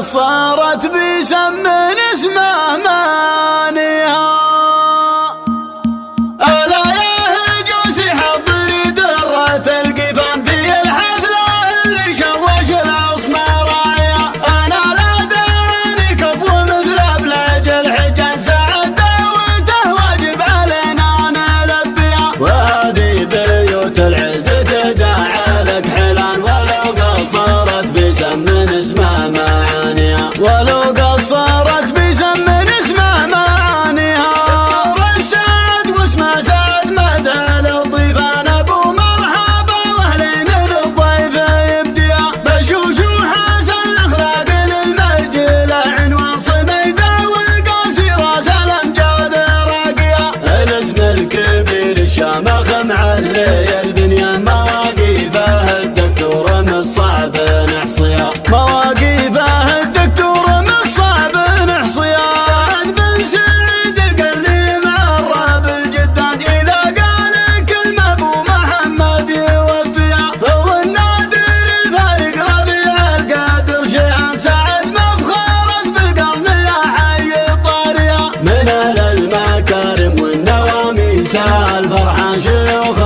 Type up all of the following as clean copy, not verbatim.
قصرت بسم اسمه مانيها. ألا يا هجوسي حضري درة القفان في الحفلة اللي شوش الأصمار راعية. أنا لا داني كفو مثل أبلج الحجاز سعد دعوته واجب علينا نلبيها. وهذه بيوت العز تداعى لك حلال ولو قصرت بسم اسمه معانيها. ولو قصرت بسم اسمه معانيها. الدور السعد واسمه سعد مدى للضيفان ابو مرحبا واهلين للضيف يبديها. بشوش وحسن الاخلاق للمرجله عنوان صميده والقصيره سلامجاد راقيه. الاسم الكبير الشامخ معلي البنيان مواقيفه الدكتور من الصعب نحصيها. مواقيفه الدكتور من الصعب نحصيها. سعد بن سعيد القرني معرب الجدان اذا قال كلمه ابو محمد يوفيها. هو النادر الفارق ربيع القادر شيعان سعد مفخرة بالقرن يا حي طاريها. من اهل المكارم والنواميس الفرحان شيوخ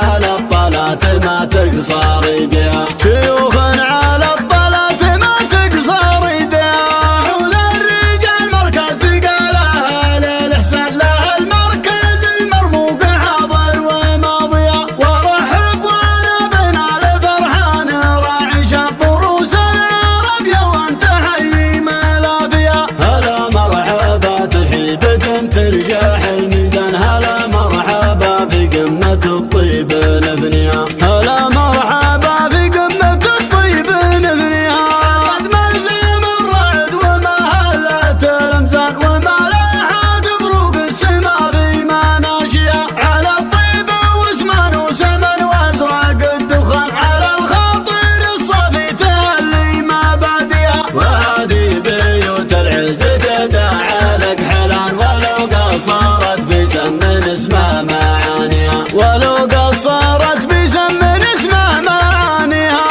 على الطلات ما تقصر ايديها. شيوخ على الطلات ما تقصر ايديها. حول الرجال مركز ثقالها للإحسان له المركز المرموق حاضر وماضيها. ورحب وانا بنا لفرحان راعي شاب وروس العرب وانت حي ملافيها. هلا مرحبا ترحيبة ترجح الميزان. هلا مرحبا في قمة الطيب نثنيها. هلا مرحبا في قمة الطيب نثنيها. قد ملزم الرعد وما هلت الامثال وما لاحت بروق السما في مناشيها. على الطيب واسمان وسمن وازرق الدخان على الخاطر الصافي تهلي مبادئها. وهذه بيوت العز تداعى لك حلال ولو قصرت بسم اسمه معانيها. ولو قصرت بسم اسمه معانيها.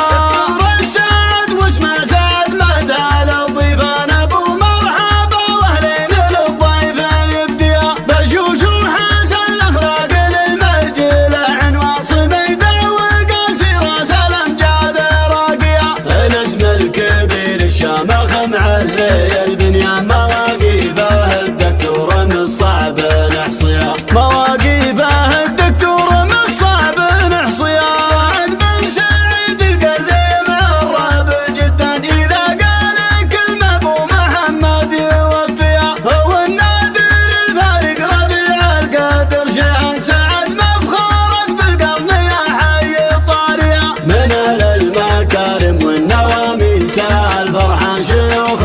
الدور السعد واسمه سعد مدى للضيفان ابو مرحبا واهلين للضيف يبديها. بشوش وحسن الاخلاق للمرجله عنوان صميده والقصيره سلامجاد راقيه. الاسم الكبير الشامخ معلي البنيان مواقيفه الدكتور من الصعب نحصيها. مواقيفه الدكتور من الصعب نحصيها. سعد بن سعيد القرني معرب الجدان اذا قال كلمه ابو محمد يوفيها. هو النادر الفارق ربيع القادر شيعان سعد مفخرة بالقرن يا حي طاريها. من اهل المكارم والنواميس الفرحان شيوخ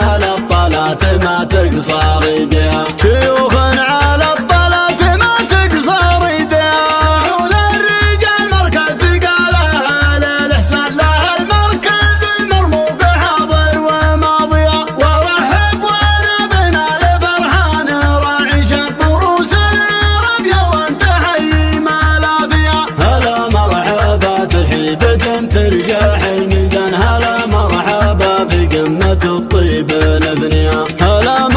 على الطلات ما تقصر ايديها. شيوخ على الطلات ما تقصر ايديها. حول الرجال مركز ثقالها للإحسان له المركز المرموق حاضر وماضيها. ورحب وانا بنا لفرحان راعي شاب وروس العرب وانت حي ملافيها. هلا مرحبا ترحيبة ترجح الميزان. هلا مرحبا في قمة الطيب نثنيها. هلا